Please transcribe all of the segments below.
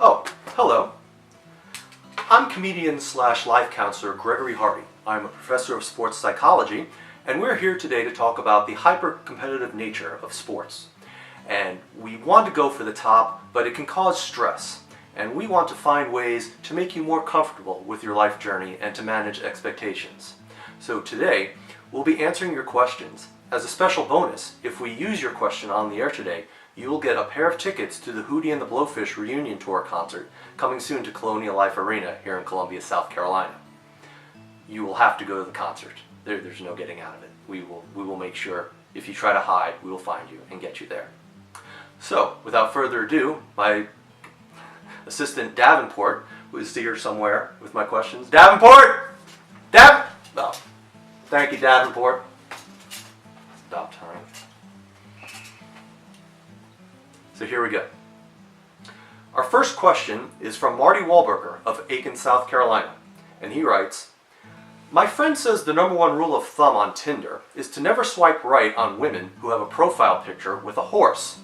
Oh, hello. I'm comedian slash life counselor Gregory Hardy. I'm a professor of sports psychology, and we're here today to talk about the hyper-competitive nature of sports. And we want to go for the top, but it can cause stress. And we want to find ways to make you more comfortable with your life journey and to manage expectations. So today, we'll be answering your questions. As a special bonus, if we use your question on the air today, you will get a pair of tickets to the Hootie and the Blowfish reunion tour concert coming soon to Colonial Life Arena here in Columbia, South Carolina. You will have to go to the concert. There's no getting out of it. We will make sure, if you try to hide, we will find you and get you there. So, without further ado, my assistant Davenport, who is here somewhere with my questions. Davenport! Oh, thank you, Davenport. It's about time. So here we go. Our first question is from Marty Wahlberger of Aiken, South Carolina. And he writes, "My friend says the number one rule of thumb on Tinder is to never swipe right on women who have a profile picture with a horse.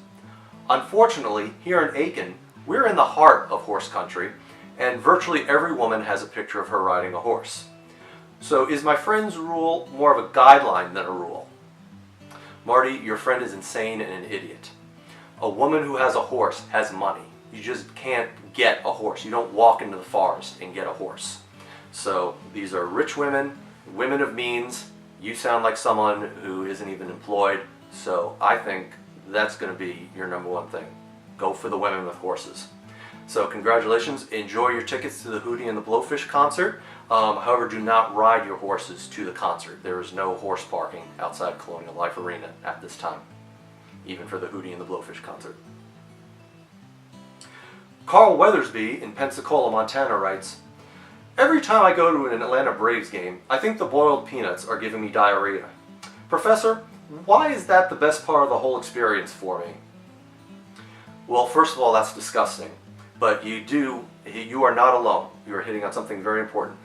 Unfortunately, here in Aiken, we're in the heart of horse country, and virtually every woman has a picture of her riding a horse. So is my friend's rule more of a guideline than a rule?" Marty, your friend is insane and an idiot. A woman who has a horse has money. You just can't get a horse. You don't walk into the forest and get a horse. So these are rich women, women of means. You sound like someone who isn't even employed. So I think that's going to be your number one thing. Go for the women with horses. So congratulations. Enjoy your tickets to the Hootie and the Blowfish concert. However, do not ride your horses to the concert. There is no horse parking outside Colonial Life Arena at this time, even for the Hootie and the Blowfish concert. Carl Weathersby in Pensacola, Montana writes, "Every time I go to an Atlanta Braves game, I think the boiled peanuts are giving me diarrhea. Professor, why is that the best part of the whole experience for me?" Well, first of all, that's disgusting. But you are not alone. You are hitting on something very important.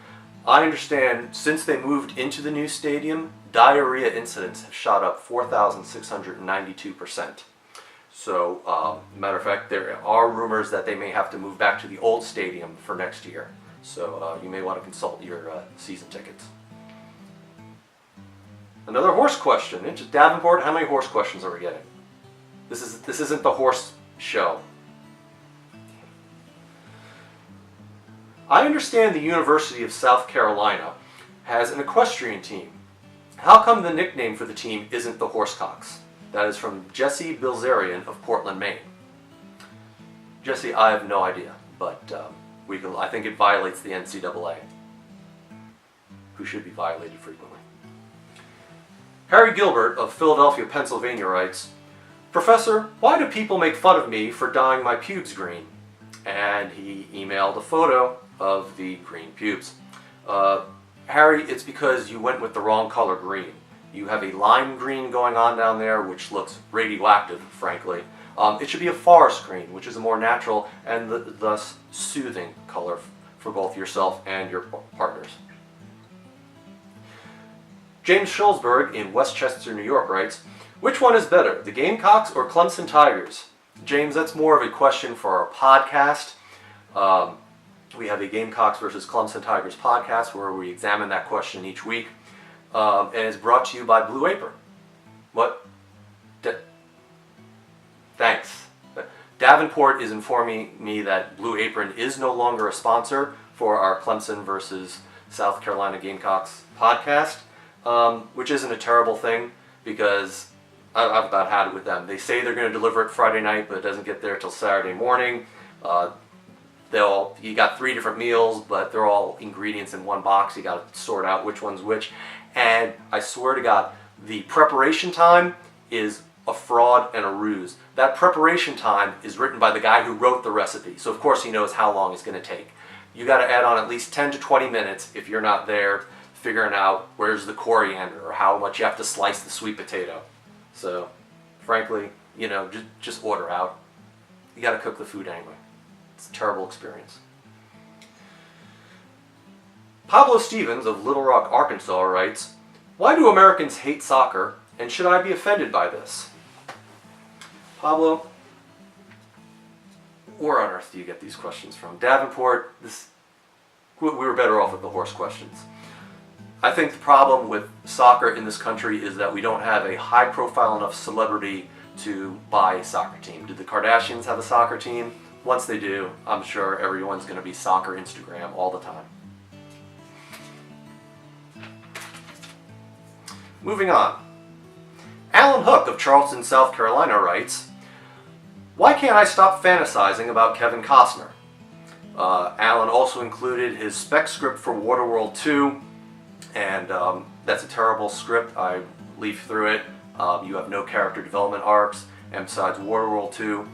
I understand since they moved into the new stadium, diarrhea incidents have shot up 4,692%. So, matter of fact, there are rumors that they may have to move back to the old stadium for next year. So you may want to consult your season tickets. Another horse question. Davenport, how many horse questions are we getting? This isn't the horse show. "I understand the University of South Carolina has an equestrian team. How come the nickname for the team isn't the Horsecocks?" That is from Jesse Bilzerian of Portland, Maine. Jesse, I have no idea, but I think it violates the NCAA, who should be violated frequently. Harry Gilbert of Philadelphia, Pennsylvania writes, "Professor, why do people make fun of me for dyeing my pubes green?" And he emailed a photo of the green pubes. Harry, it's because you went with the wrong color green. You have a lime green going on down there, which looks radioactive, frankly. It should be a forest green, which is a more natural and thus soothing color for both yourself and your partners. James Schulzberg in Westchester, New York writes, "Which one is better, the Gamecocks or Clemson Tigers?" James, that's more of a question for our podcast. We have a Gamecocks versus Clemson Tigers podcast where we examine that question each week. And it's brought to you by Blue Apron. What? Thanks. Davenport is informing me that Blue Apron is no longer a sponsor for our Clemson versus South Carolina Gamecocks podcast, which isn't a terrible thing because I've about had it with them. They say they're going to deliver it Friday night, but it doesn't get there till Saturday morning. You got 3 different meals, but they're all ingredients in one box. You got to sort out which one's which. And I swear to God, the preparation time is a fraud and a ruse. That preparation time is written by the guy who wrote the recipe. So of course he knows how long it's going to take. You got to add on at least 10 to 20 minutes if you're not there figuring out where's the coriander or how much you have to slice the sweet potato. So frankly, just order out. You got to cook the food anyway. It's a terrible experience. Pablo Stevens of Little Rock, Arkansas writes, "Why do Americans hate soccer, and should I be offended by this?" Pablo, where on earth do you get these questions from? Davenport, we were better off with the horse questions. I think the problem with soccer in this country is that we don't have a high-profile enough celebrity to buy a soccer team. Do the Kardashians have a soccer team? Once they do, I'm sure everyone's going to be soccer Instagram all the time. Moving on. Alan Hook of Charleston, South Carolina writes, "Why can't I stop fantasizing about Kevin Costner?" Alan also included his spec script for Waterworld 2, and that's a terrible script. I leafed through it. You have no character development arcs, and besides Waterworld 2,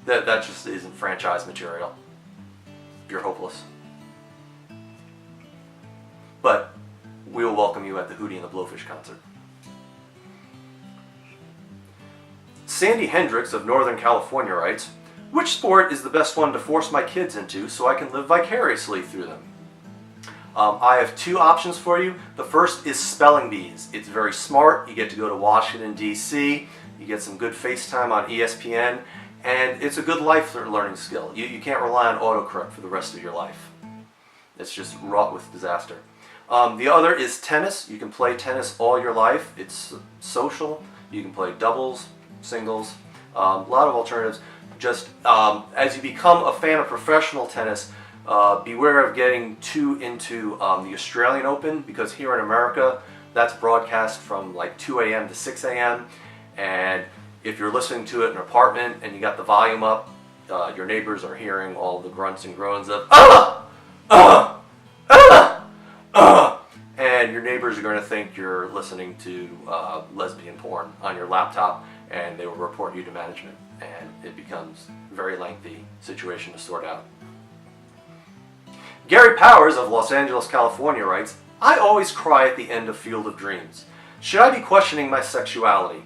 that just isn't franchise material. You're hopeless. But we will welcome you at the Hootie and the Blowfish concert. Sandi Hendrix of Northern California writes, "Which sport is the best one to force my kids into so I can live vicariously through them?" I have two options for you. The first is spelling bees. It's very smart. You get to go to Washington, D.C. You get some good FaceTime on ESPN, and it's a good life learning skill. You can't rely on autocorrect for the rest of your life. It's just wrought with disaster. The other is tennis. You can play tennis all your life. It's social. You can play doubles, singles, a lot of alternatives. Just as you become a fan of professional tennis, beware of getting too into the Australian Open, because here in America, that's broadcast from like 2 a.m. to 6 a.m. And if you're listening to it in an apartment and you got the volume up, your neighbors are hearing all the grunts and groans of and your neighbors are going to think you're listening to lesbian porn on your laptop, and they will report you to management, and it becomes a very lengthy situation to sort out. Gary Powers of Los Angeles, California writes, "I always cry at the end of Field of Dreams. Should I be questioning my sexuality?"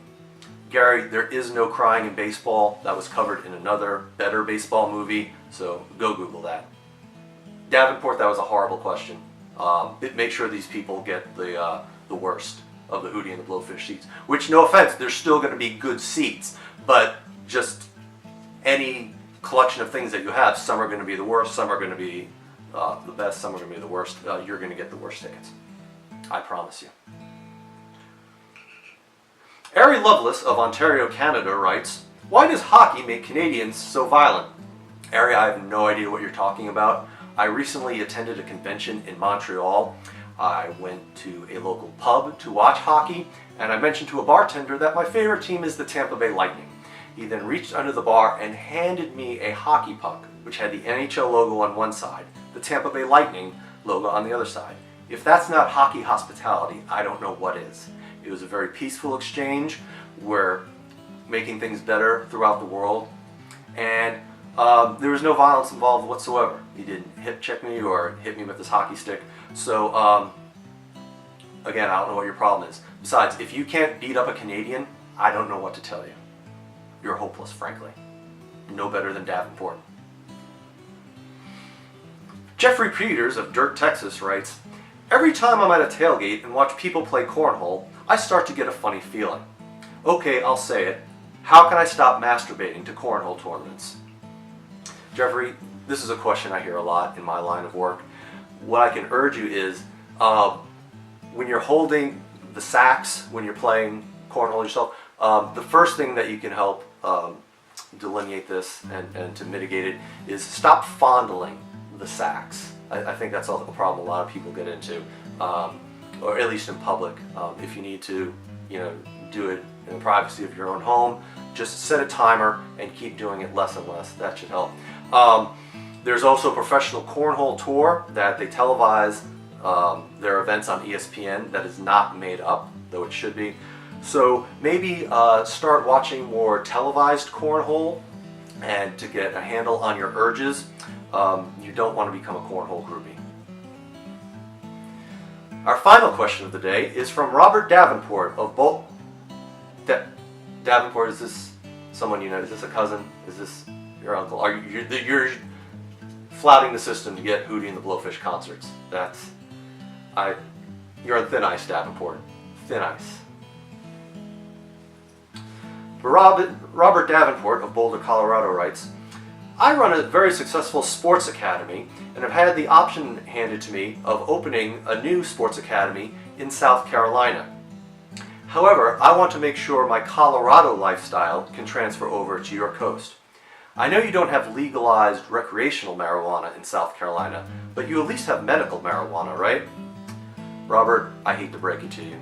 Gary, there is no crying in baseball. That was covered in another better baseball movie, so go Google that. Davenport, that was a horrible question. Make sure these people get the worst of the Hootie and the Blowfish seats. Which, no offense, there's still going to be good seats, but just any collection of things that you have, some are going to be the worst, some are going to be the best, some are going to be the worst. You're going to get the worst tickets. I promise you. Ari Lovelace of Ontario, Canada writes, "Why does hockey make Canadians so violent?" Ari, I have no idea what you're talking about. I recently attended a convention in Montreal. I went to a local pub to watch hockey, and I mentioned to a bartender that my favorite team is the Tampa Bay Lightning. He then reached under the bar and handed me a hockey puck, which had the NHL logo on one side, the Tampa Bay Lightning logo on the other side. If that's not hockey hospitality, I don't know what is. It was a very peaceful exchange. We're making things better throughout the world, and there was no violence involved whatsoever. He didn't hip check me or hit me with his hockey stick. So again, I don't know what your problem is. Besides, if you can't beat up a Canadian, I don't know what to tell you. You're hopeless, frankly. No better than Davenport. Jeffrey Peters of Dirt, Texas writes, "Every time I'm at a tailgate and watch people play cornhole, I start to get a funny feeling. Okay, I'll say it. How can I stop masturbating to cornhole tournaments?" Jeffrey, this is a question I hear a lot in my line of work. What I can urge you is, when you're holding the sacks, when you're playing cornhole yourself, the first thing that you can help delineate this and to mitigate it is stop fondling the sacks. I think that's a problem a lot of people get into, or at least in public. If you need to, do it in the privacy of your own home, just set a timer and keep doing it less and less. That should help. There's also a professional cornhole tour that they televise their events on ESPN that is not made up, though it should be. So maybe start watching more televised cornhole, and to get a handle on your urges, you don't want to become a cornhole groupie. Our final question of the day is from Robert Davenport of Davenport, is this someone you know? Is this a cousin? Is this your uncle? You're flouting the system to get Hootie and the Blowfish concerts. You're on thin ice, Davenport. Thin ice. Robert Davenport of Boulder, Colorado writes, I run a very successful sports academy and have had the option handed to me of opening a new sports academy in South Carolina. However, I want to make sure my Colorado lifestyle can transfer over to your coast. I know you don't have legalized recreational marijuana in South Carolina, but you at least have medical marijuana, right? Robert, I hate to break it to you.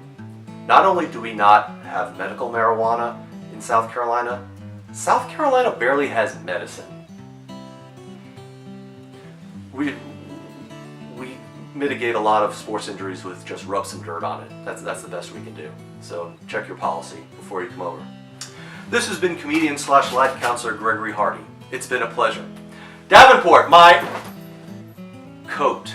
Not only do we not have medical marijuana in South Carolina barely has medicine. We mitigate a lot of sports injuries with just rub some dirt on it. That's the best we can do. So check your policy before you come over. This has been comedian/life counselor Gregory Hardy. It's been a pleasure. Davenport, my coat.